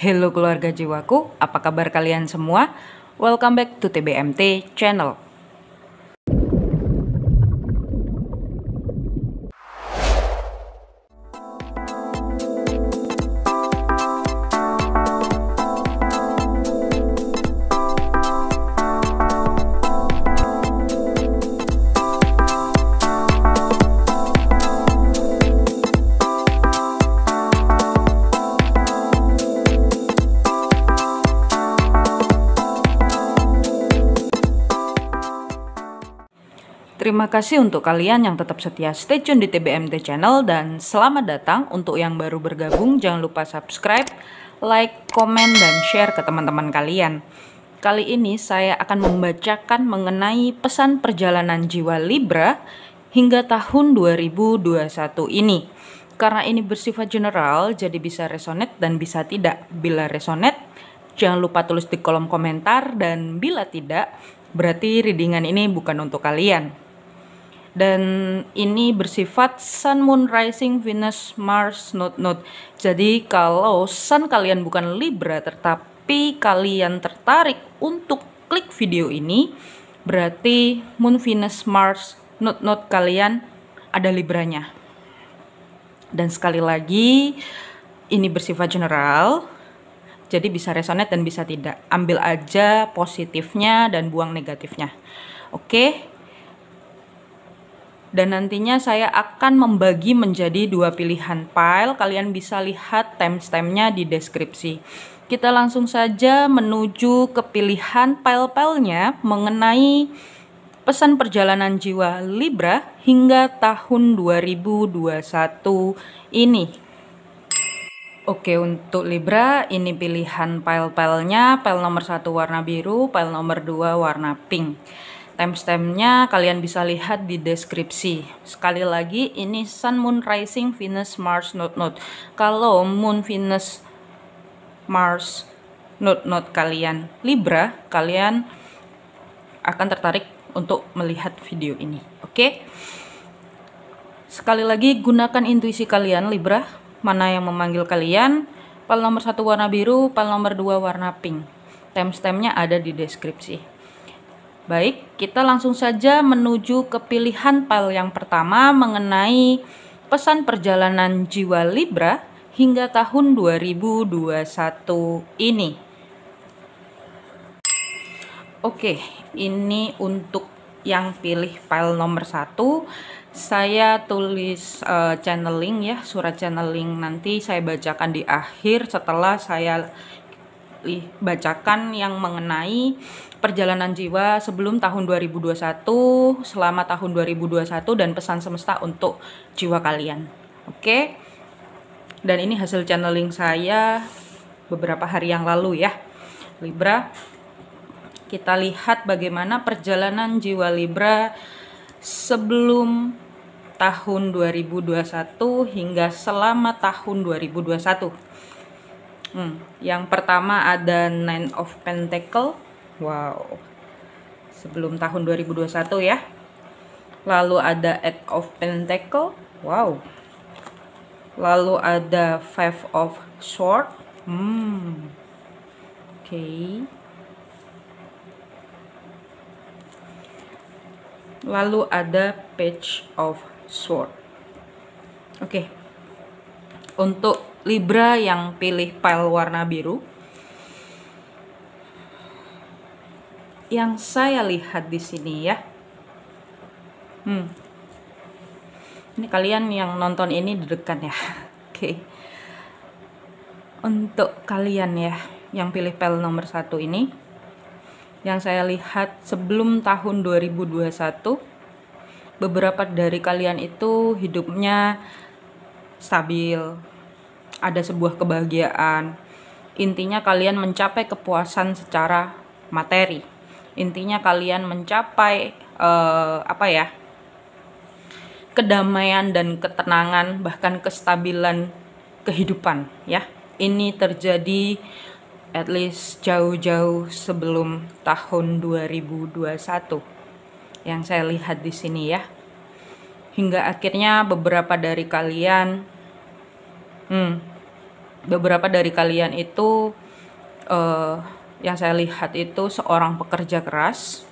Halo keluarga jiwaku, apa kabar kalian semua? Welcome back to TBMT channel. Terima kasih untuk kalian yang tetap setia stay tune di TBMT channel, dan selamat datang untuk yang baru bergabung. Jangan lupa subscribe, like, komen, dan share ke teman-teman kalian. Kali ini saya akan membacakan mengenai pesan perjalanan jiwa Libra hingga tahun 2021 ini. Karena ini bersifat general, jadi bisa resonate dan bisa tidak. Bila resonate, jangan lupa tulis di kolom komentar, dan bila tidak, berarti readingan ini bukan untuk kalian. Dan ini bersifat Sun, Moon, Rising, Venus, Mars, Node. Jadi kalau Sun kalian bukan Libra tetapi kalian tertarik untuk klik video ini, berarti Moon, Venus, Mars, Node kalian ada Libranya. Dan sekali lagi, ini bersifat general, jadi bisa resonate dan bisa tidak. Ambil aja positifnya dan buang negatifnya. Oke? Dan nantinya saya akan membagi menjadi dua pilihan file. Kalian bisa lihat timestampnya di deskripsi. Kita langsung saja menuju ke pilihan file-filenya mengenai pesan perjalanan jiwa Libra hingga tahun 2021 ini. Oke, untuk Libra ini pilihan file-filenya. File nomor 1 warna biru, file nomor 2 warna pink. Timestampnya kalian bisa lihat di deskripsi. Sekali lagi, ini Sun, Moon, Rising, Venus, Mars, Node. Kalau Moon, Venus, Mars, Node kalian Libra, kalian akan tertarik untuk melihat video ini. Oke? Sekali lagi, gunakan intuisi kalian Libra. Mana yang memanggil kalian? File nomor 1 warna biru, file nomor 2 warna pink. Timestampnya ada di deskripsi. Baik, kita langsung saja menuju ke pilihan file yang pertama mengenai pesan perjalanan jiwa Libra hingga tahun 2021 ini. Oke, ini untuk yang pilih file nomor 1. Saya tulis channeling ya, surat channeling nanti saya bacakan di akhir setelah saya bacakan yang mengenai perjalanan jiwa sebelum tahun 2021, selama tahun 2021, dan pesan semesta untuk jiwa kalian. Oke? Dan ini hasil channeling saya beberapa hari yang lalu ya. Libra, kita lihat bagaimana perjalanan jiwa Libra sebelum tahun 2021 hingga selama tahun 2021. Yang pertama ada Nine of Pentacle. Wow. Sebelum tahun 2021 ya. Lalu ada Eight of Pentacle. Wow. Lalu ada Five of Swords. Oke. Lalu ada Page of Swords. Oke. Untuk Libra yang pilih file warna biru, yang saya lihat di sini ya. Ini kalian yang nonton ini deg-degan ya. Oke. Untuk kalian ya yang pilih file nomor 1 ini, yang saya lihat sebelum tahun 2021, beberapa dari kalian itu hidupnya stabil. Ada sebuah kebahagiaan. Intinya kalian mencapai kepuasan secara materi. Intinya kalian mencapai kedamaian dan ketenangan, bahkan kestabilan kehidupan ya. Ini terjadi at least jauh-jauh sebelum tahun 2021 yang saya lihat di sini ya. Hingga akhirnya beberapa dari kalian beberapa dari kalian itu yang saya lihat itu seorang pekerja keras.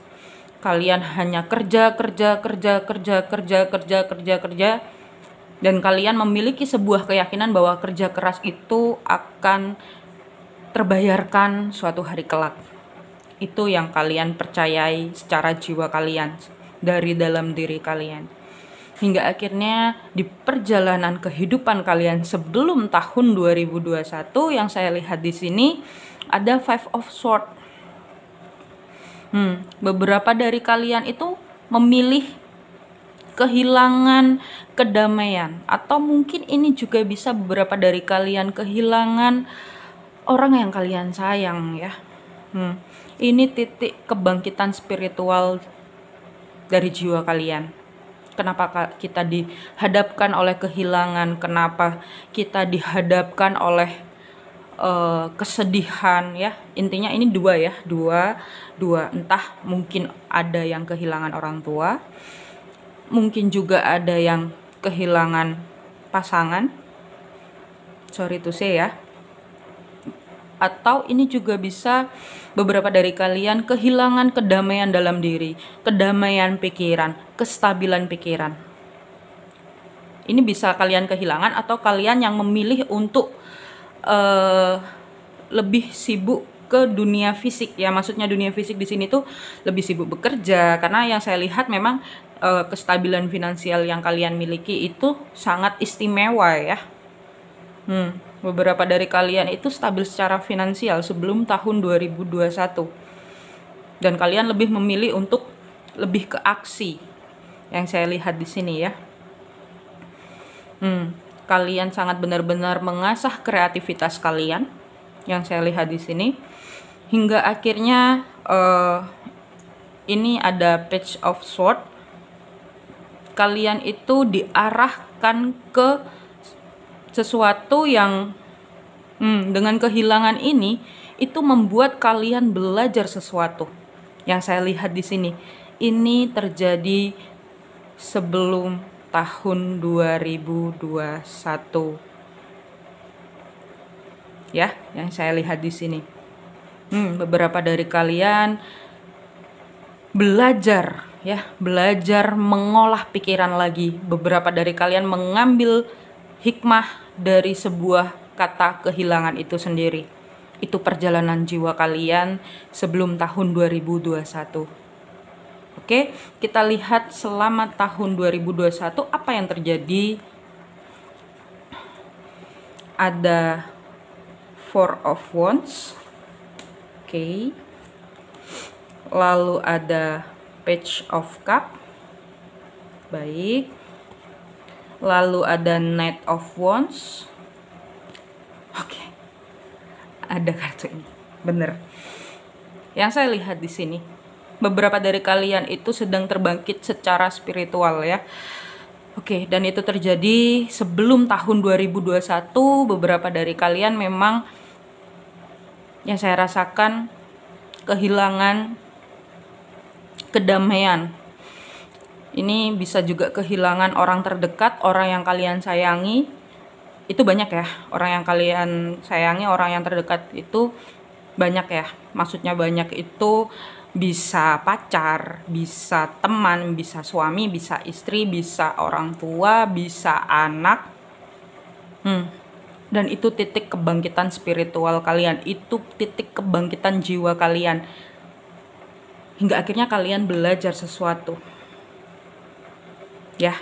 Kalian hanya kerja, dan kalian memiliki sebuah keyakinan bahwa kerja keras itu akan terbayarkan suatu hari kelak. Itu yang kalian percayai secara jiwa kalian, dari dalam diri kalian. Hingga akhirnya di perjalanan kehidupan kalian sebelum tahun 2021 yang saya lihat di sini ada Five of Swords. Beberapa dari kalian itu memilih kehilangan kedamaian, atau mungkin ini juga bisa beberapa dari kalian kehilangan orang yang kalian sayang ya. Ini titik kebangkitan spiritual dari jiwa kalian. Kenapa kita dihadapkan oleh kehilangan? Kenapa kita dihadapkan oleh kesedihan ya? Intinya ini dua. Entah mungkin ada yang kehilangan orang tua, mungkin juga ada yang kehilangan pasangan. Sorry to say ya. Atau ini juga bisa beberapa dari kalian kehilangan kedamaian dalam diri, kedamaian pikiran, kestabilan pikiran. Ini bisa kalian kehilangan atau kalian yang memilih untuk lebih sibuk ke dunia fisik ya. Maksudnya dunia fisik di sini tuh lebih sibuk bekerja, karena yang saya lihat memang kestabilan finansial yang kalian miliki itu sangat istimewa ya. Beberapa dari kalian itu stabil secara finansial sebelum tahun 2021. Dan kalian lebih memilih untuk lebih ke aksi. Yang saya lihat di sini ya. Kalian sangat benar-benar mengasah kreativitas kalian. Yang saya lihat di sini. Hingga akhirnya ini ada Page of Swords. Kalian itu diarahkan ke sesuatu yang dengan kehilangan ini itu membuat kalian belajar sesuatu. Yang saya lihat di sini ini terjadi sebelum tahun 2021 ya, yang saya lihat di sini. Beberapa dari kalian belajar mengolah pikiran lagi. Beberapa dari kalian mengambil hikmah dari sebuah kata kehilangan itu sendiri. Itu perjalanan jiwa kalian sebelum tahun 2021. Oke, kita lihat selama tahun 2021 apa yang terjadi. Ada Four of Wands. Oke. Lalu ada Page of Cup. Baik. Lalu ada Knight of Wands. Oke. Ada kartu ini. Bener. Yang saya lihat di sini, beberapa dari kalian itu sedang terbangkit secara spiritual ya. Oke, dan itu terjadi sebelum tahun 2021. Beberapa dari kalian memang yang saya rasakan kehilangan kedamaian. Ini bisa juga kehilangan orang terdekat, orang yang kalian sayangi. Itu banyak ya, orang yang kalian sayangi, orang yang terdekat itu banyak ya. Maksudnya banyak itu bisa pacar, bisa teman, bisa suami, bisa istri, bisa orang tua, bisa anak. Dan itu titik kebangkitan spiritual kalian, itu titik kebangkitan jiwa kalian. Hingga akhirnya kalian belajar sesuatu. Ya,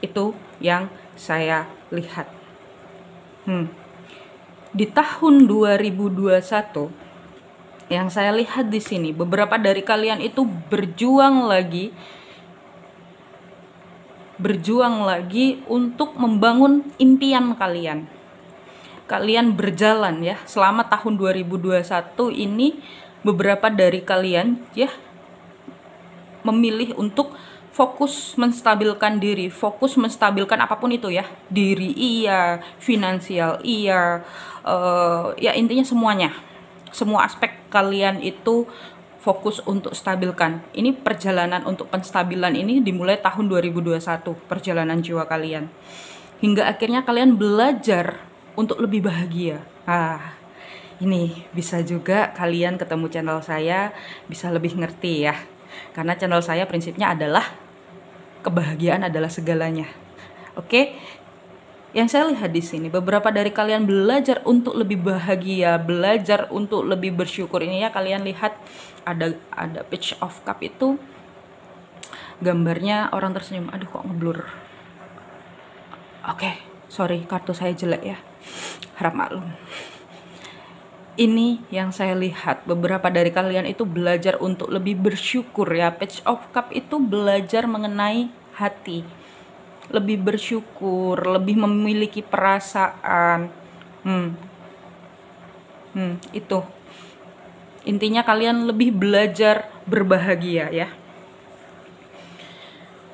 itu yang saya lihat. Di tahun 2021 yang saya lihat di sini, beberapa dari kalian itu berjuang lagi untuk membangun impian kalian. Kalian berjalan ya selama tahun 2021 ini. Beberapa dari kalian ya memilih untuk fokus menstabilkan diri, fokus menstabilkan apapun itu ya, diri iya, finansial iya, ya intinya semuanya, semua aspek kalian itu fokus untuk stabilkan. Ini perjalanan untuk penstabilan ini dimulai tahun 2021, perjalanan jiwa kalian. Hingga akhirnya kalian belajar untuk lebih bahagia. Ini bisa juga kalian ketemu channel saya bisa lebih ngerti ya. Karena channel saya prinsipnya adalah kebahagiaan adalah segalanya. Oke? Yang saya lihat di sini beberapa dari kalian belajar untuk lebih bahagia, belajar untuk lebih bersyukur. Ini ya, kalian lihat ada page of cup itu gambarnya orang tersenyum. Aduh, kok ngeblur. Oke, sorry, kartu saya jelek ya. Harap maklum. Ini yang saya lihat beberapa dari kalian itu belajar untuk lebih bersyukur ya. Page of cup itu belajar mengenai hati, lebih bersyukur, lebih memiliki perasaan. Itu intinya, kalian lebih belajar berbahagia ya.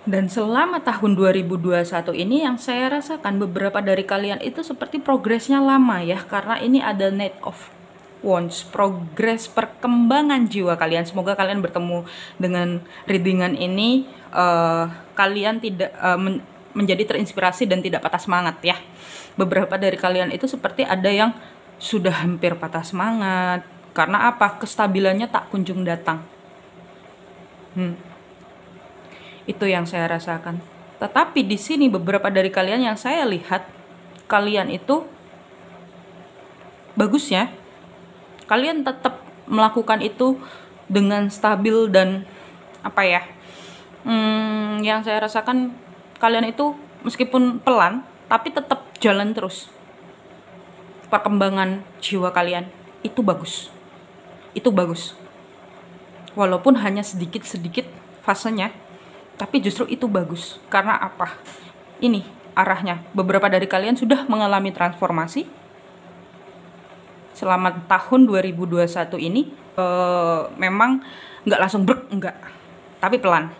Dan selama tahun 2021 ini yang saya rasakan beberapa dari kalian itu seperti progresnya lama ya, karena ini ada Knight of Wands, progres perkembangan jiwa kalian. Semoga kalian bertemu dengan readingan ini kalian tidak menjadi terinspirasi dan tidak patah semangat ya. Beberapa dari kalian itu seperti ada yang sudah hampir patah semangat. Karena apa? Kestabilannya tak kunjung datang. Itu yang saya rasakan. Tetapi di sini beberapa dari kalian yang saya lihat, kalian itu bagusnya kalian tetap melakukan itu dengan stabil dan apa ya? Yang saya rasakan kalian itu meskipun pelan tapi tetap jalan terus. Perkembangan jiwa kalian itu bagus. Itu bagus. Walaupun hanya sedikit-sedikit fasenya, tapi justru itu bagus. Karena apa? Ini arahnya. Beberapa dari kalian sudah mengalami transformasi selama tahun 2021 ini. Memang nggak langsung enggak, tapi pelan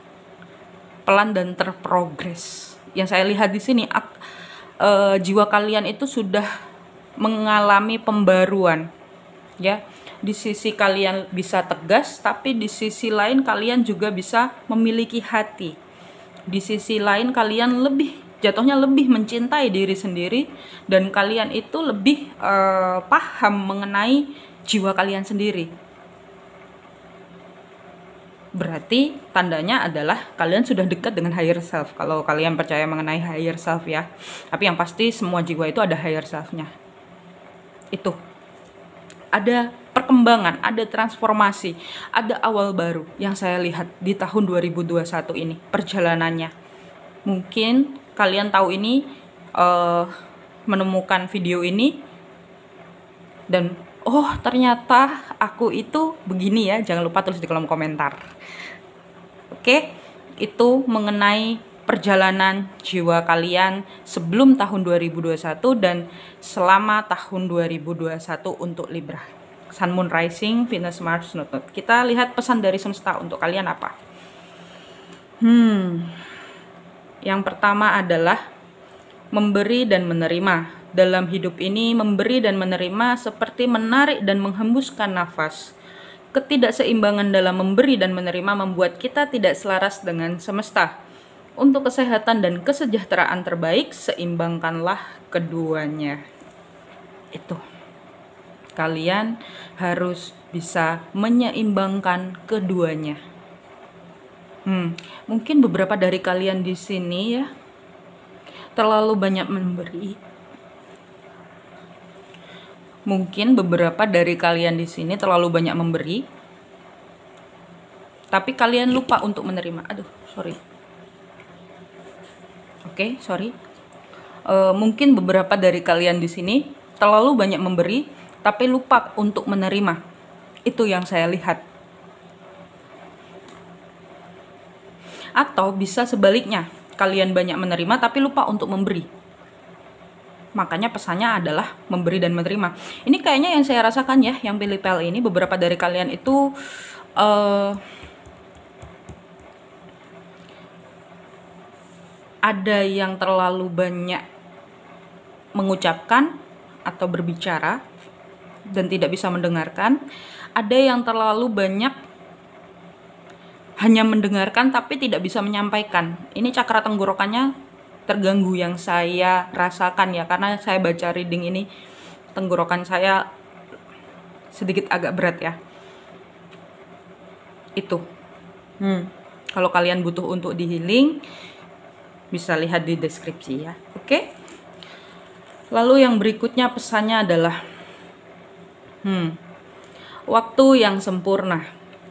dan terprogres. Yang saya lihat di sini jiwa kalian itu sudah mengalami pembaruan ya. Di sisi kalian bisa tegas, tapi di sisi lain kalian juga bisa memiliki hati. Di sisi lain kalian jatuhnya lebih mencintai diri sendiri, dan kalian itu lebih paham mengenai jiwa kalian sendiri. Berarti tandanya adalah kalian sudah dekat dengan higher self, kalau kalian percaya mengenai higher self ya. Tapi yang pasti semua jiwa itu ada higher self-nya. Itu ada perkembangan, ada transformasi, ada awal baru yang saya lihat di tahun 2021 ini perjalanannya. Mungkin kalian tahu ini, menemukan video ini dan oh ternyata aku itu begini ya. Jangan lupa tulis di kolom komentar. Oke, itu mengenai perjalanan jiwa kalian sebelum tahun 2021 dan selama tahun 2021 untuk Libra. Sun, Moon, Rising, Venus, Mars, North. Kita lihat pesan dari semesta untuk kalian apa. Yang pertama adalah memberi dan menerima. Dalam hidup ini, memberi dan menerima seperti menarik dan menghembuskan nafas. Ketidakseimbangan dalam memberi dan menerima membuat kita tidak selaras dengan semesta. Untuk kesehatan dan kesejahteraan terbaik, seimbangkanlah keduanya. Itu. Kalian harus bisa menyeimbangkan keduanya. Mungkin beberapa dari kalian di sini ya terlalu banyak memberi. Mungkin beberapa dari kalian di sini terlalu banyak memberi, tapi kalian lupa untuk menerima. Aduh, sorry. Oke, sorry. Mungkin beberapa dari kalian di sini terlalu banyak memberi, tapi lupa untuk menerima. Itu yang saya lihat. Atau bisa sebaliknya, kalian banyak menerima tapi lupa untuk memberi. Makanya pesannya adalah memberi dan menerima. Ini kayaknya yang saya rasakan ya, yang pilih pel ini. Beberapa dari kalian itu ada yang terlalu banyak mengucapkan atau berbicara dan tidak bisa mendengarkan. Ada yang terlalu banyak hanya mendengarkan tapi tidak bisa menyampaikan. Ini cakra tenggorokannya terganggu yang saya rasakan ya, karena saya baca reading ini tenggorokan saya sedikit agak berat ya. Itu. Kalau kalian butuh untuk di healing, bisa lihat di deskripsi ya. Oke. Lalu yang berikutnya pesannya adalah waktu yang sempurna.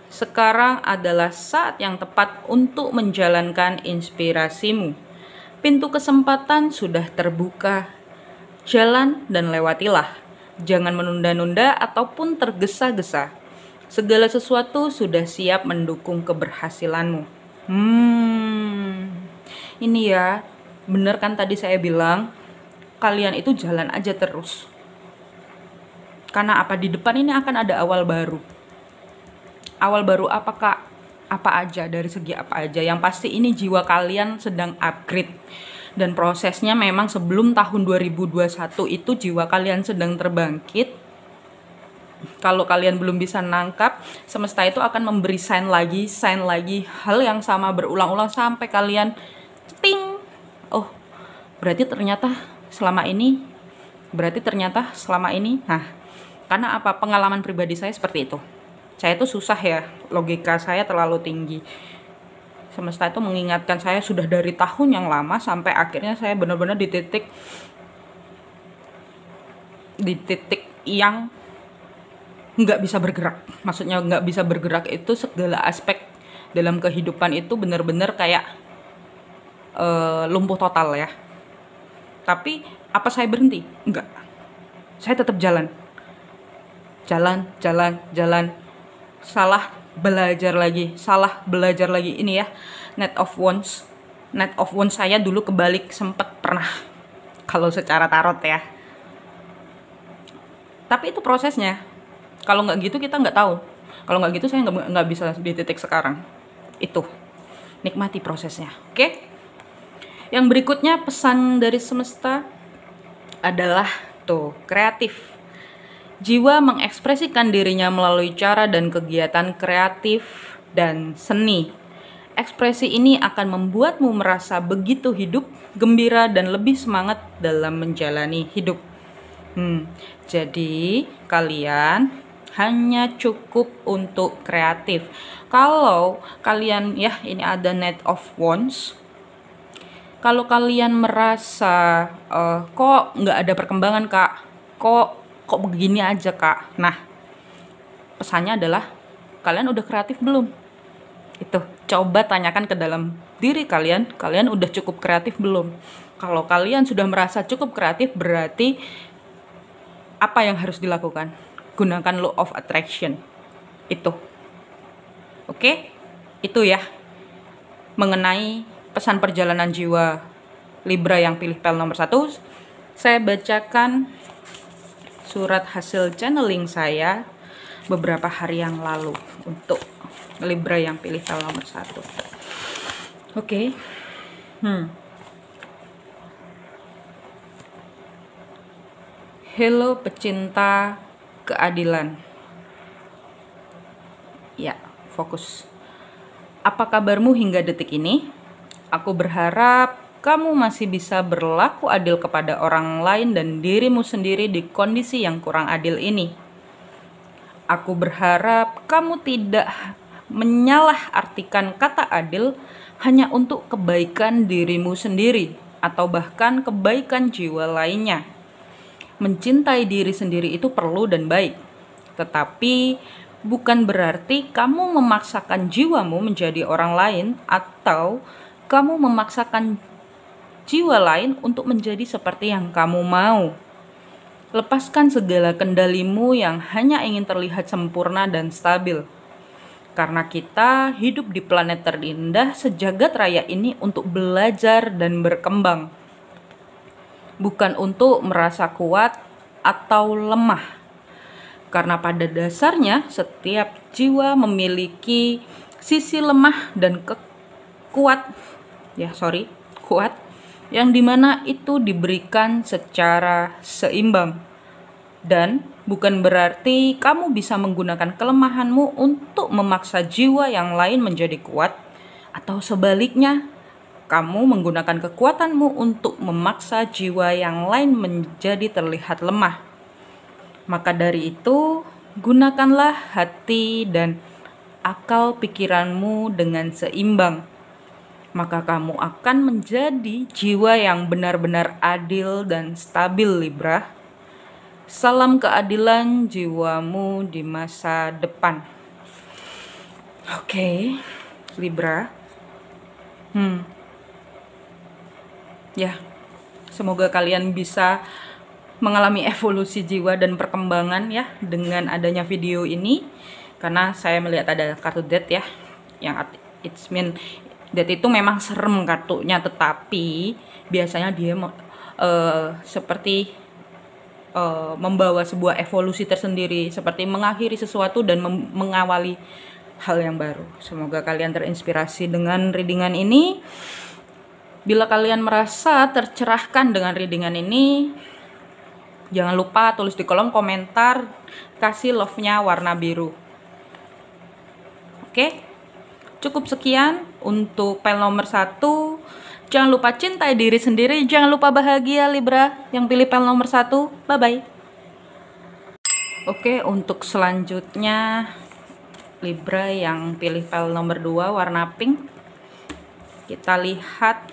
Sekarang adalah saat yang tepat untuk menjalankan inspirasimu. Pintu kesempatan sudah terbuka. Jalan dan lewatilah. Jangan menunda-nunda ataupun tergesa-gesa. Segala sesuatu sudah siap mendukung keberhasilanmu. Ini ya, bener kan tadi saya bilang, kalian itu jalan aja terus. Karena apa, di depan ini akan ada awal baru. Awal baru apa kak? Apa aja, dari segi apa aja. Yang pasti ini jiwa kalian sedang upgrade. Dan prosesnya memang sebelum tahun 2021 itu jiwa kalian sedang terbangkit. Kalau kalian belum bisa nangkap, semesta itu akan memberi sign lagi, hal yang sama berulang-ulang sampai kalian ting. Oh, berarti ternyata selama ini. Nah, karena apa? Pengalaman pribadi saya seperti itu. Saya itu susah ya, logika saya terlalu tinggi. Semesta itu mengingatkan saya sudah dari tahun yang lama sampai akhirnya saya benar-benar di titik yang nggak bisa bergerak. Maksudnya nggak bisa bergerak itu segala aspek dalam kehidupan itu benar-benar kayak lumpuh total ya. Tapi apa saya berhenti? Enggak. Saya tetap jalan. Salah belajar lagi. Ini ya, Knight of Wands saya dulu kebalik, sempat pernah kalau secara tarot ya. Tapi itu prosesnya. Kalau nggak gitu kita nggak tahu. Kalau nggak gitu saya nggak bisa di titik sekarang. Itu, nikmati prosesnya. Oke? Yang berikutnya pesan dari semesta adalah kreatif. Jiwa mengekspresikan dirinya melalui cara dan kegiatan kreatif dan seni. Ekspresi ini akan membuatmu merasa begitu hidup, gembira, dan lebih semangat dalam menjalani hidup. Jadi kalian hanya cukup untuk kreatif. Kalau kalian ya, ini ada Knight of Wands. Kalau kalian merasa kok nggak ada perkembangan kak, kok begini aja kak. Nah, pesannya adalah kalian udah kreatif belum? Itu, coba tanyakan ke dalam diri kalian udah cukup kreatif belum? Kalau kalian sudah merasa cukup kreatif, berarti apa yang harus dilakukan? Gunakan law of attraction. Itu. Oke? Itu ya. Mengenai pesan perjalanan jiwa Libra yang pilih pel nomor 1, saya bacakan surat hasil channeling saya beberapa hari yang lalu untuk Libra yang pilih pel nomor 1. Oke. Hello pecinta keadilan. Ya, fokus. Apa kabarmu hingga detik ini? Aku berharap kamu masih bisa berlaku adil kepada orang lain dan dirimu sendiri di kondisi yang kurang adil ini. Aku berharap kamu tidak menyalahartikan kata adil hanya untuk kebaikan dirimu sendiri atau bahkan kebaikan jiwa lainnya. Mencintai diri sendiri itu perlu dan baik, tetapi bukan berarti kamu memaksakan jiwamu menjadi orang lain atau kamu memaksakan jiwa lain untuk menjadi seperti yang kamu mau. Lepaskan segala kendalimu yang hanya ingin terlihat sempurna dan stabil. Karena kita hidup di planet terindah sejagat raya ini untuk belajar dan berkembang. Bukan untuk merasa kuat atau lemah. Karena pada dasarnya setiap jiwa memiliki sisi lemah dan kuat, yang dimana itu diberikan secara seimbang. Dan bukan berarti kamu bisa menggunakan kelemahanmu untuk memaksa jiwa yang lain menjadi kuat, atau sebaliknya, kamu menggunakan kekuatanmu untuk memaksa jiwa yang lain menjadi terlihat lemah. Maka dari itu, gunakanlah hati dan akal pikiranmu dengan seimbang. Maka kamu akan menjadi jiwa yang benar-benar adil dan stabil, Libra. Salam keadilan jiwamu di masa depan. Oke, Libra. Ya, semoga kalian bisa mengalami evolusi jiwa dan perkembangan ya dengan adanya video ini. Karena saya melihat ada kartu death ya, yang it's mean death itu memang serem kartunya, tetapi biasanya dia seperti membawa sebuah evolusi tersendiri, seperti mengakhiri sesuatu dan mengawali hal yang baru. Semoga kalian terinspirasi dengan readingan ini. Bila kalian merasa tercerahkan dengan readingan ini, jangan lupa tulis di kolom komentar, kasih love-nya warna biru. Oke, cukup sekian untuk pile nomor 1. Jangan lupa cintai diri sendiri, jangan lupa bahagia Libra yang pilih pile nomor 1. Bye-bye. Oke, untuk selanjutnya Libra yang pilih pile nomor 2 warna pink. Kita lihat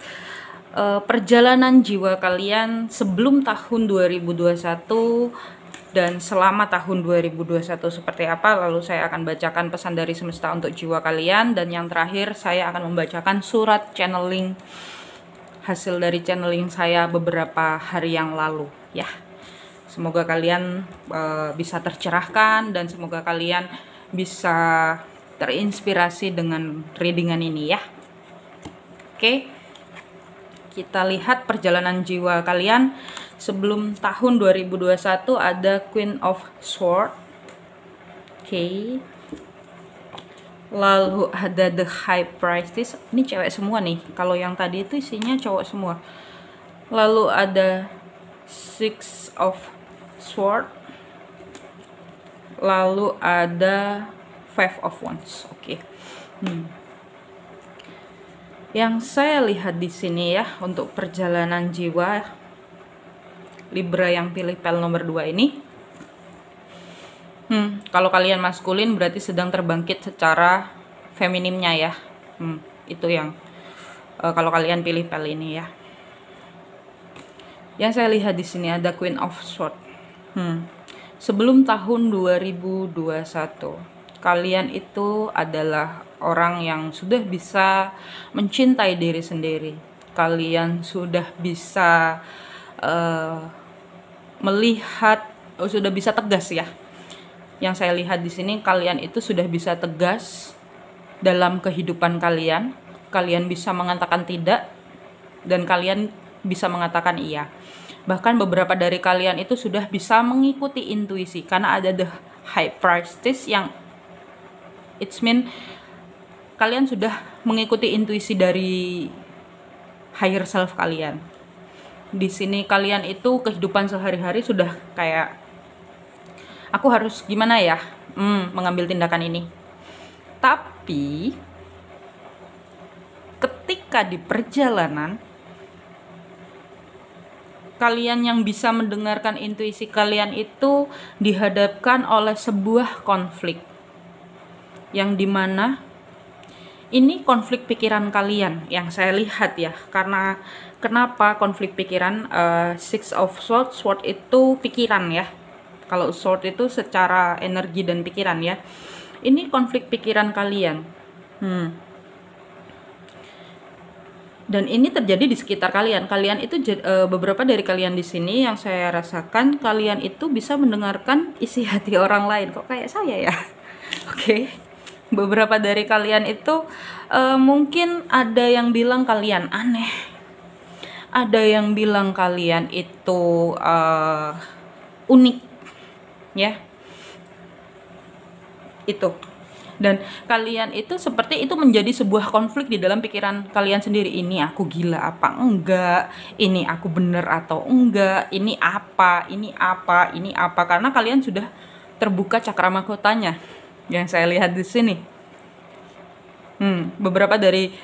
perjalanan jiwa kalian sebelum tahun 2021 dan selama tahun 2021 seperti apa. Lalu saya akan bacakan pesan dari semesta untuk jiwa kalian, dan yang terakhir saya akan membacakan surat channeling, hasil dari channeling saya beberapa hari yang lalu ya. Semoga kalian bisa tercerahkan dan semoga kalian bisa terinspirasi dengan readingan ini ya. Oke, kita lihat perjalanan jiwa kalian sebelum tahun 2021. Ada Queen of Swords. Oke. Lalu ada The High Priestess. Ini cewek semua nih. Kalau yang tadi itu isinya cowok semua. Lalu ada Six of Swords. Lalu ada Five of Wands. Oke. Yang saya lihat di sini ya, untuk perjalanan jiwa Libra yang pilih pile nomor 2 ini, kalau kalian maskulin berarti sedang terbangkit secara feminimnya ya. Itu yang kalau kalian pilih pile ini ya. Yang saya lihat di sini ada Queen of Swords. Sebelum tahun 2021, kalian itu adalah orang yang sudah bisa mencintai diri sendiri. Kalian sudah bisa melihat, sudah bisa tegas ya. Yang saya lihat di sini, kalian itu sudah bisa tegas dalam kehidupan kalian. Kalian bisa mengatakan tidak dan kalian bisa mengatakan iya. Bahkan beberapa dari kalian itu sudah bisa mengikuti intuisi, karena ada The High Priestess yang it's mean kalian sudah mengikuti intuisi dari higher self kalian. Di sini kalian itu kehidupan sehari-hari sudah kayak, aku harus gimana ya mengambil tindakan ini. Tapi ketika di perjalanan, kalian yang bisa mendengarkan intuisi kalian itu dihadapkan oleh sebuah konflik, yang dimana ini konflik pikiran kalian yang saya lihat ya. Karena kenapa konflik pikiran? Six of Swords, sword itu pikiran ya. Kalau sword itu secara energi dan pikiran ya. Ini konflik pikiran kalian. Dan ini terjadi di sekitar kalian. Kalian itu beberapa dari kalian di sini yang saya rasakan, kalian itu bisa mendengarkan isi hati orang lain. Kok kayak saya ya? Oke. Beberapa dari kalian itu mungkin ada yang bilang kalian aneh. Ada yang bilang kalian itu unik. Ya. Itu. Dan kalian itu seperti itu menjadi sebuah konflik di dalam pikiran kalian sendiri. Ini aku gila apa enggak, ini aku bener atau enggak, ini apa, ini apa, ini apa. Karena kalian sudah terbuka cakra mahkotanya yang saya lihat di sini. Beberapa dari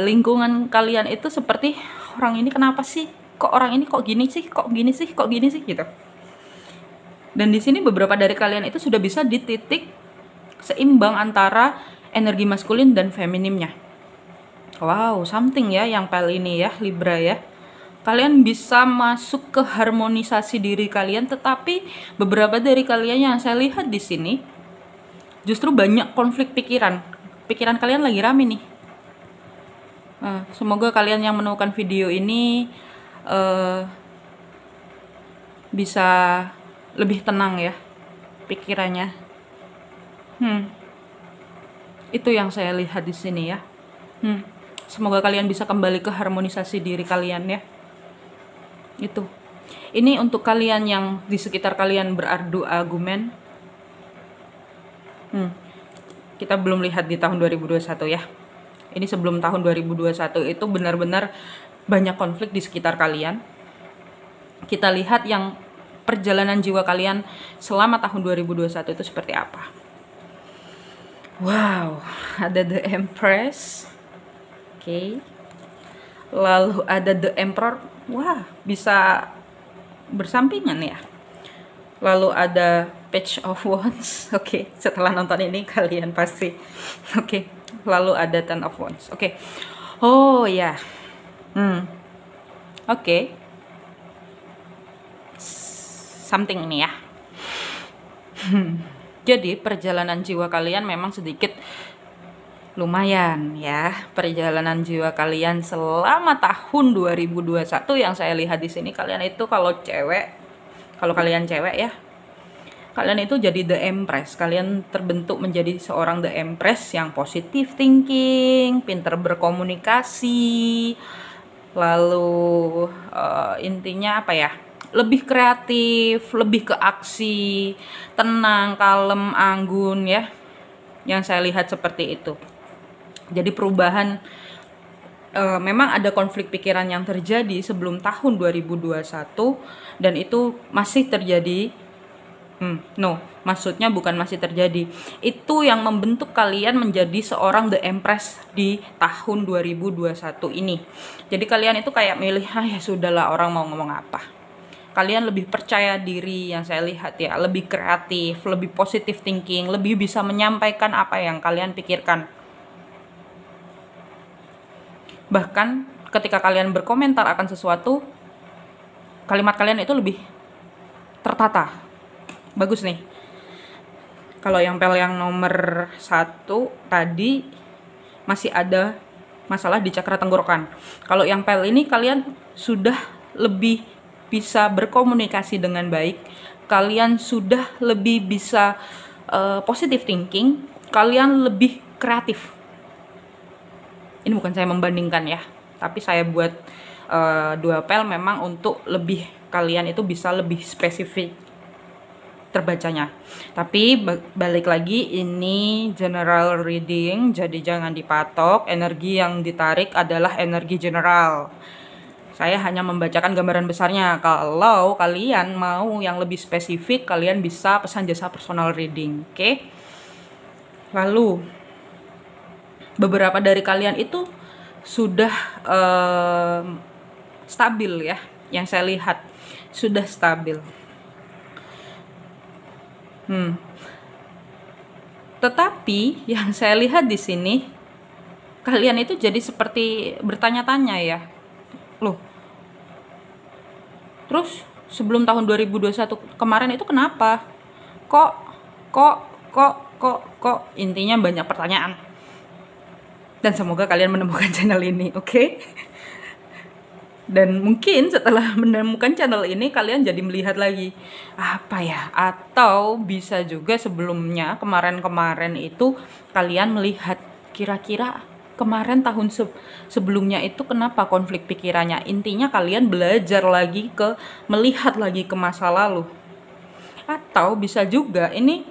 lingkungan kalian itu seperti orang ini kenapa sih, kok orang ini kok gini sih, kok gini sih, kok gini sih gitu. Dan di sini beberapa dari kalian itu sudah bisa di titik seimbang antara energi maskulin dan feminimnya. Wow, something ya yang pile ini ya, Libra ya. Kalian bisa masuk ke harmonisasi diri kalian, tetapi beberapa dari kalian yang saya lihat di sini justru banyak konflik pikiran. Pikiran kalian lagi rame nih. Semoga kalian yang menemukan video ini bisa lebih tenang ya pikirannya. Itu yang saya lihat di sini ya. Semoga kalian bisa kembali ke harmonisasi diri kalian ya. Itu. Ini untuk kalian yang di sekitar kalian beradu argumen. Kita belum lihat di tahun 2021 ya. Ini sebelum tahun 2021 itu benar-benar banyak konflik di sekitar kalian. Kita lihat yang perjalanan jiwa kalian selama tahun 2021 itu seperti apa. Wow, ada The Empress. Oke. Lalu ada The Emperor. Wah, bisa bersampingan ya. Lalu ada Page of Wands. Oke, setelah nonton ini kalian pasti. Oke. Lalu ada Ten of Wands. Oke. Oh ya. Oke. Something ini ya. Jadi perjalanan jiwa kalian memang sedikit lumayan ya. Perjalanan jiwa kalian selama tahun 2021 yang saya lihat di sini, kalian itu kalau kalian cewek ya, kalian itu jadi The Empress. Kalian terbentuk menjadi seorang The Empress yang positive thinking, pinter berkomunikasi, lalu intinya apa ya, lebih kreatif, lebih ke aksi, tenang, kalem, anggun ya. Yang saya lihat seperti itu. Jadi perubahan, memang ada konflik pikiran yang terjadi sebelum tahun 2021 dan itu masih terjadi. Maksudnya bukan masih terjadi. Itu yang membentuk kalian menjadi seorang The Empress di tahun 2021 ini. Jadi kalian itu kayak milih, ya sudahlah orang mau ngomong apa. Kalian lebih percaya diri yang saya lihat ya, lebih kreatif, lebih positive thinking, lebih bisa menyampaikan apa yang kalian pikirkan. Bahkan ketika kalian berkomentar akan sesuatu, kalimat kalian itu lebih tertata. Bagus nih. Kalau yang pel yang nomor 1 tadi masih ada masalah di cakra tenggorokan. Kalau yang pel ini kalian sudah lebih bisa berkomunikasi dengan baik. Kalian sudah lebih bisa positive thinking. Kalian lebih kreatif. Ini bukan saya membandingkan ya, tapi saya buat 2 pel memang untuk lebih kalian itu bisa lebih spesifik terbacanya. Tapi balik lagi, ini general reading, jadi jangan dipatok. Energi yang ditarik adalah energi general. Saya hanya membacakan gambaran besarnya. Kalau kalian mau yang lebih spesifik, kalian bisa pesan jasa personal reading. Oke? Lalu beberapa dari kalian itu sudah stabil ya, yang saya lihat sudah stabil. Tetapi yang saya lihat di sini, kalian itu jadi seperti bertanya-tanya ya, loh. Terus sebelum tahun 2021 kemarin itu kenapa? Kok intinya banyak pertanyaan. Dan semoga kalian menemukan channel ini, oke? Dan mungkin setelah menemukan channel ini kalian jadi melihat lagi apa ya, atau bisa juga sebelumnya kemarin itu kalian melihat kira-kira kemarin tahun sebelumnya itu kenapa konflik pikirannya. Intinya kalian belajar lagi melihat lagi ke masa lalu. Atau bisa juga ini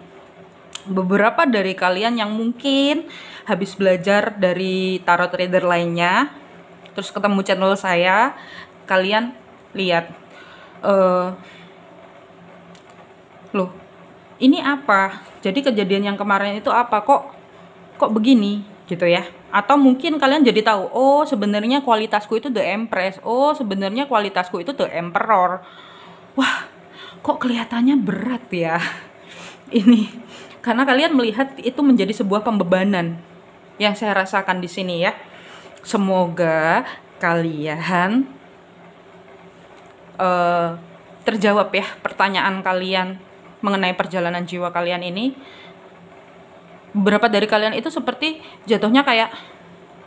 beberapa dari kalian yang mungkin habis belajar dari tarot reader lainnya, terus ketemu channel saya, kalian lihat, loh ini apa? Jadi kejadian yang kemarin itu apa? Kok begini? gitu ya. Atau mungkin kalian jadi tahu, oh sebenarnya kualitasku itu The Empress, oh sebenarnya kualitasku itu The Emperor. Wah, kok kelihatannya berat ya ini, karena kalian melihat itu menjadi sebuah pembebanan yang saya rasakan di sini ya. Semoga kalian terjawab ya pertanyaan kalian mengenai perjalanan jiwa kalian ini. Beberapa dari kalian itu seperti jatuhnya kayak,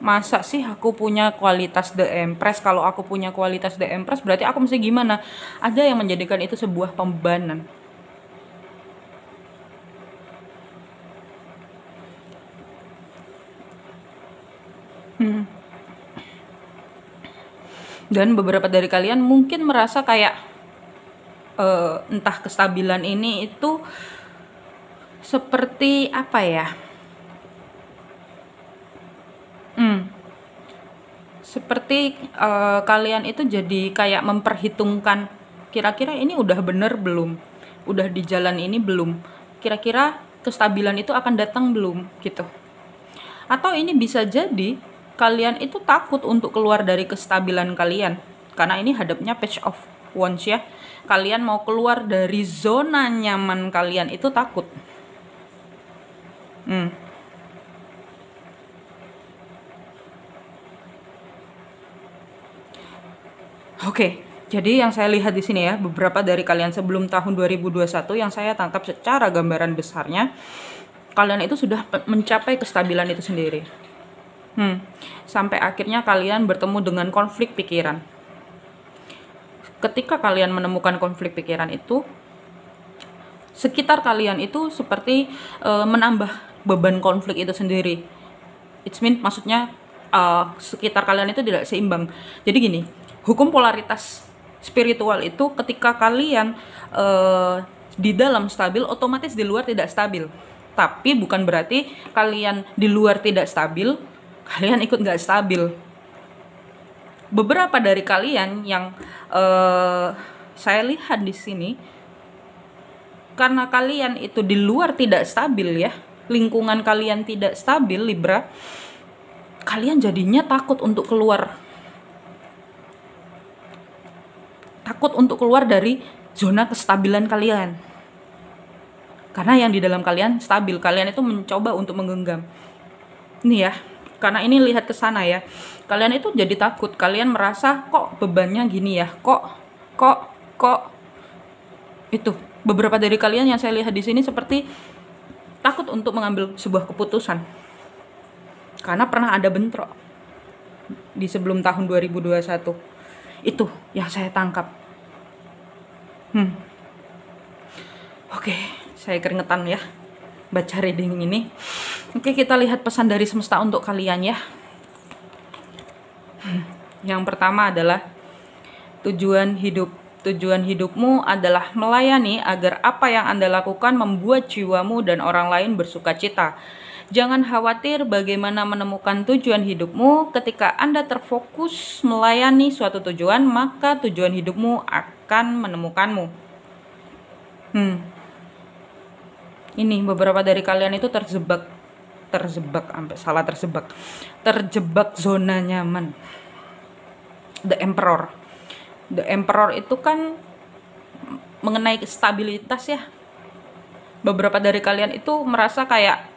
masa sih aku punya kualitas The Empress? Kalau aku punya kualitas The Empress berarti aku mesti gimana? Ada yang menjadikan itu sebuah pembebanan. Dan beberapa dari kalian mungkin merasa kayak entah kestabilan ini itu seperti apa ya? Seperti kalian itu jadi kayak memperhitungkan, kira-kira ini udah bener belum? Udah di jalan ini belum? Kira-kira kestabilan itu akan datang belum? Gitu. Atau ini bisa jadi kalian itu takut untuk keluar dari kestabilan kalian. Karena ini hadapnya Page of Wands ya. Kalian mau keluar dari zona nyaman kalian itu takut. Oke, jadi yang saya lihat di sini ya, beberapa dari kalian sebelum tahun 2021 yang saya tangkap secara gambaran besarnya, kalian itu sudah mencapai kestabilan itu sendiri. Sampai akhirnya kalian bertemu dengan konflik pikiran. Ketika kalian menemukan konflik pikiran itu, sekitar kalian itu seperti menambah beban konflik itu sendiri. It means maksudnya sekitar kalian itu tidak seimbang. Jadi gini, hukum polaritas spiritual itu ketika kalian di dalam stabil, otomatis di luar tidak stabil. Tapi bukan berarti kalian di luar tidak stabil, kalian ikut nggak stabil. Beberapa dari kalian yang saya lihat di sini, karena kalian itu di luar tidak stabil ya, lingkungan kalian tidak stabil Libra, kalian jadinya takut untuk keluar. Takut untuk keluar dari zona kestabilan kalian. Karena yang di dalam kalian stabil, kalian itu mencoba untuk menggenggam. Ini ya, karena ini lihat ke sana ya. Kalian itu jadi takut, kalian merasa kok bebannya gini ya, kok itu. Beberapa dari kalian yang saya lihat di sini seperti takut untuk mengambil sebuah keputusan. Karena pernah ada bentrok di sebelum tahun 2021. Itu yang saya tangkap. Oke, saya keringetan ya baca reading ini. Oke, kita lihat pesan dari semesta untuk kalian ya. Yang pertama adalah tujuan hidup. Tujuan hidupmu adalah melayani agar apa yang Anda lakukan membuat jiwamu dan orang lain bersuka cita. Jangan khawatir bagaimana menemukan tujuan hidupmu. Ketika Anda terfokus melayani suatu tujuan, maka tujuan hidupmu akan menemukanmu. Ini beberapa dari kalian itu terjebak zona nyaman. The Emperor. The Emperor itu kan mengenai stabilitas ya. Beberapa dari kalian itu merasa kayak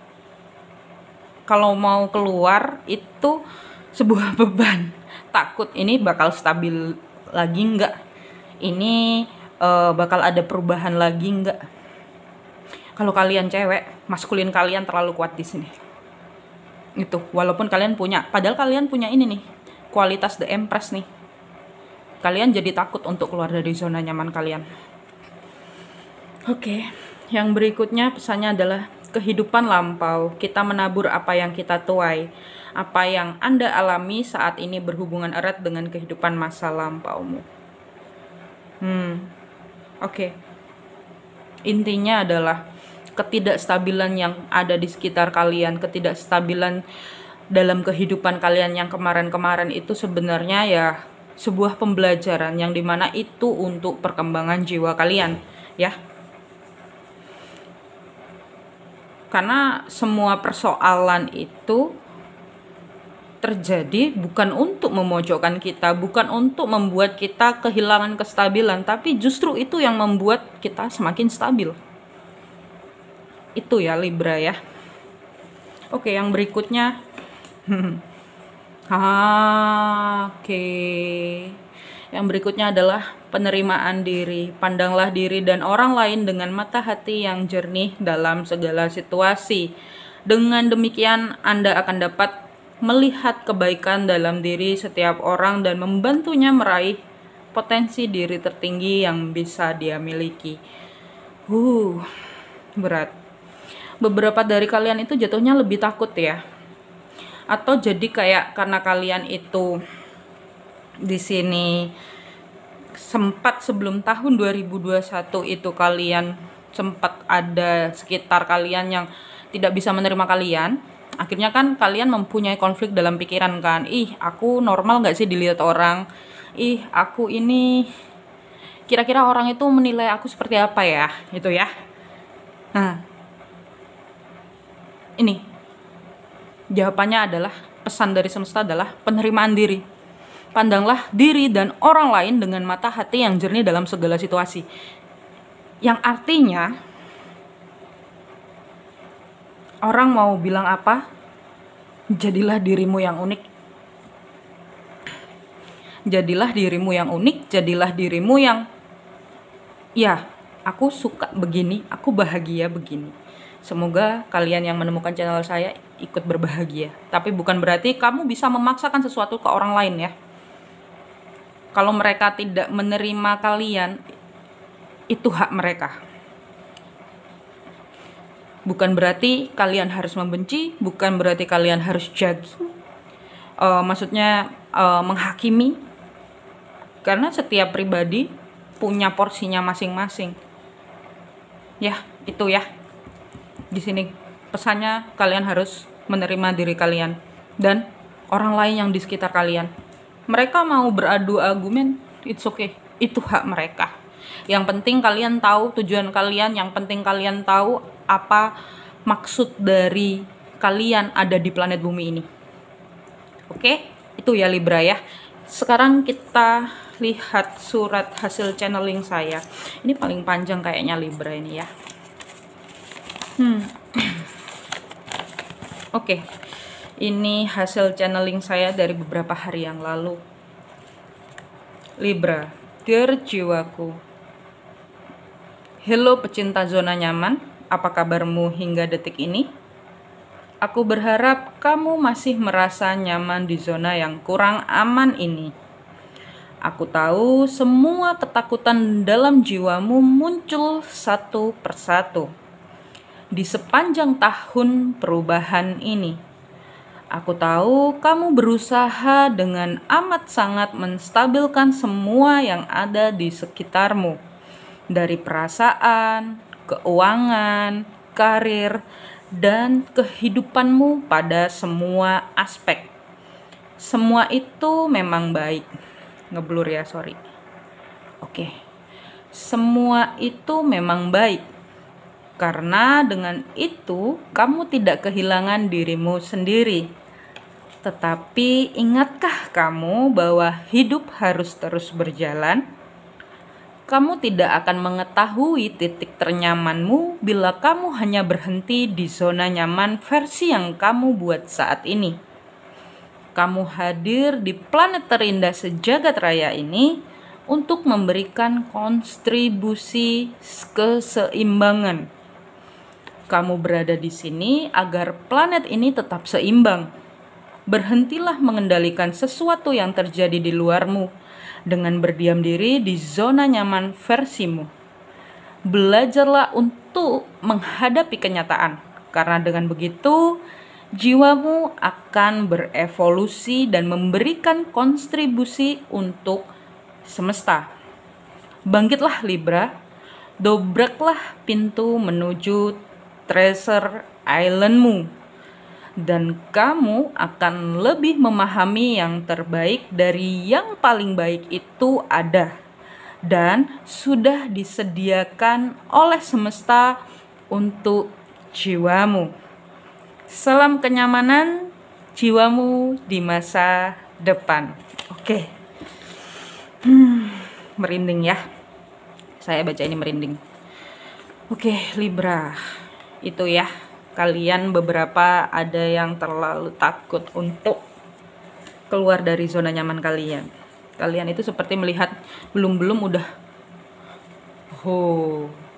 kalau mau keluar itu sebuah beban. Takut ini bakal stabil lagi enggak? Ini bakal ada perubahan lagi enggak? Kalau kalian cewek, maskulin kalian terlalu kuat di sini. Itu, walaupun kalian punya, padahal kalian punya ini nih, kualitas The Empress nih. Kalian jadi takut untuk keluar dari zona nyaman kalian. Oke, yang berikutnya pesannya adalah kehidupan lampau. Kita menabur apa yang kita tuai. Apa yang Anda alami saat ini berhubungan erat dengan kehidupan masa lampaumu. Oke. Intinya adalah ketidakstabilan yang ada di sekitar kalian, ketidakstabilan dalam kehidupan kalian yang kemarin-kemarin itu sebenarnya ya sebuah pembelajaran yang dimana itu untuk perkembangan jiwa kalian ya. Karena semua persoalan itu terjadi bukan untuk memojokkan kita, bukan untuk membuat kita kehilangan kestabilan, tapi justru itu yang membuat kita semakin stabil. Itu ya Libra ya. Oke, yang berikutnya. Oke. Yang berikutnya adalah penerimaan diri. Pandanglah diri dan orang lain dengan mata hati yang jernih dalam segala situasi. Dengan demikian, Anda akan dapat melihat kebaikan dalam diri setiap orang dan membantunya meraih potensi diri tertinggi yang bisa dia miliki. Berat. Beberapa dari kalian itu jatuhnya lebih takut ya. Atau jadi kayak karena kalian itu di sini sempat sebelum tahun 2021 itu kalian sempat ada sekitar kalian yang tidak bisa menerima kalian. Akhirnya kan kalian mempunyai konflik dalam pikiran kan. Aku normal gak sih dilihat orang? Aku ini kira-kira orang itu menilai aku seperti apa ya? Itu ya. Nah, ini jawabannya adalah, pesan dari semesta adalah penerimaan diri. Pandanglah diri dan orang lain dengan mata hati yang jernih dalam segala situasi. Yang artinya, orang mau bilang apa, jadilah dirimu yang unik. Jadilah dirimu yang unik, jadilah dirimu yang, ya, aku suka begini, aku bahagia begini. Semoga kalian yang menemukan channel saya ikut berbahagia. Tapi bukan berarti kamu bisa memaksakan sesuatu ke orang lain ya. Kalau mereka tidak menerima kalian, itu hak mereka. Bukan berarti kalian harus membenci, bukan berarti kalian harus judging, menghakimi. Karena setiap pribadi punya porsinya masing-masing. Ya, itu ya. Di sini pesannya, kalian harus menerima diri kalian dan orang lain yang di sekitar kalian. Mereka mau beradu argumen, it's okay. Itu hak mereka. Yang penting kalian tahu tujuan kalian, yang penting kalian tahu apa maksud dari kalian ada di planet bumi ini. Oke, itu ya Libra ya. Sekarang kita lihat surat hasil channeling saya. Ini paling panjang kayaknya Libra ini ya. Oke. Ini hasil channeling saya dari beberapa hari yang lalu. Libra, dear jiwaku. Hello pecinta zona nyaman, apa kabarmu hingga detik ini? Aku berharap kamu masih merasa nyaman di zona yang kurang aman ini. Aku tahu semua ketakutan dalam jiwamu muncul satu persatu di sepanjang tahun perubahan ini. Aku tahu kamu berusaha dengan amat sangat menstabilkan semua yang ada di sekitarmu. Dari perasaan, keuangan, karir, dan kehidupanmu pada semua aspek. Semua itu memang baik. Ngeblur ya, sorry. Oke. Semua itu memang baik. Karena dengan itu kamu tidak kehilangan dirimu sendiri. Tetapi ingatkah kamu bahwa hidup harus terus berjalan? Kamu tidak akan mengetahui titik ternyamanmu bila kamu hanya berhenti di zona nyaman versi yang kamu buat saat ini. Kamu hadir di planet terindah sejagat raya ini untuk memberikan kontribusi keseimbangan. Kamu berada di sini agar planet ini tetap seimbang. Berhentilah mengendalikan sesuatu yang terjadi di luarmu dengan berdiam diri di zona nyaman versimu. Belajarlah untuk menghadapi kenyataan, karena dengan begitu jiwamu akan berevolusi dan memberikan kontribusi untuk semesta. Bangkitlah Libra, dobraklah pintu menuju treasure islandmu. Dan kamu akan lebih memahami yang terbaik dari yang paling baik itu ada dan sudah disediakan oleh semesta untuk jiwamu. Salam kenyamanan, jiwamu di masa depan. Oke. Merinding ya. Saya baca ini merinding. Oke, Libra. Itu ya. Kalian beberapa ada yang terlalu takut untuk keluar dari zona nyaman kalian. Kalian itu seperti melihat belum-belum udah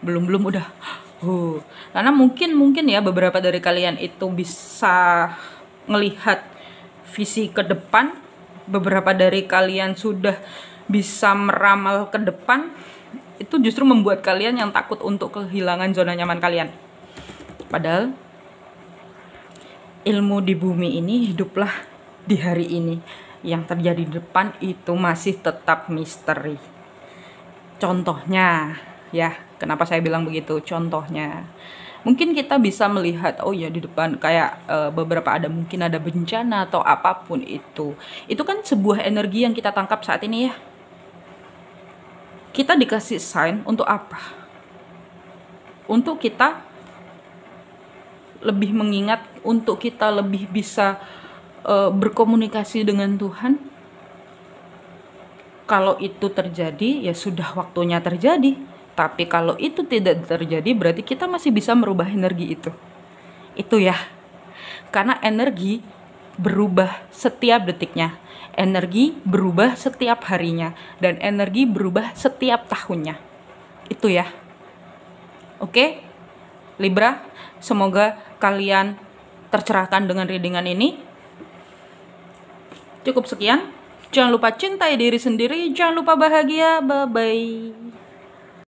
belum-belum udah karena mungkin ya beberapa dari kalian itu bisa ngelihat visi ke depan, beberapa dari kalian sudah bisa meramal ke depan. Itu justru membuat kalian yang takut untuk kehilangan zona nyaman kalian. Padahal ilmu di bumi ini, hiduplah di hari ini. Yang terjadi di depan itu masih tetap misteri. Contohnya ya, kenapa saya bilang begitu? Contohnya mungkin kita bisa melihat, oh ya di depan kayak beberapa mungkin ada bencana atau apapun itu kan sebuah energi yang kita tangkap saat ini ya. Kita dikasih sign untuk apa? Untuk kita lebih mengingat, untuk kita lebih bisa berkomunikasi dengan Tuhan. Kalau itu terjadi ya sudah waktunya terjadi. Tapi kalau itu tidak terjadi berarti kita masih bisa merubah energi itu. Itu ya. Karena energi berubah setiap detiknya. Energi berubah setiap harinya. Dan energi berubah setiap tahunnya. Itu ya. Oke? Libra, semoga kalian tercerahkan dengan readingan ini. Cukup sekian. Jangan lupa cintai diri sendiri. Jangan lupa bahagia. Bye-bye.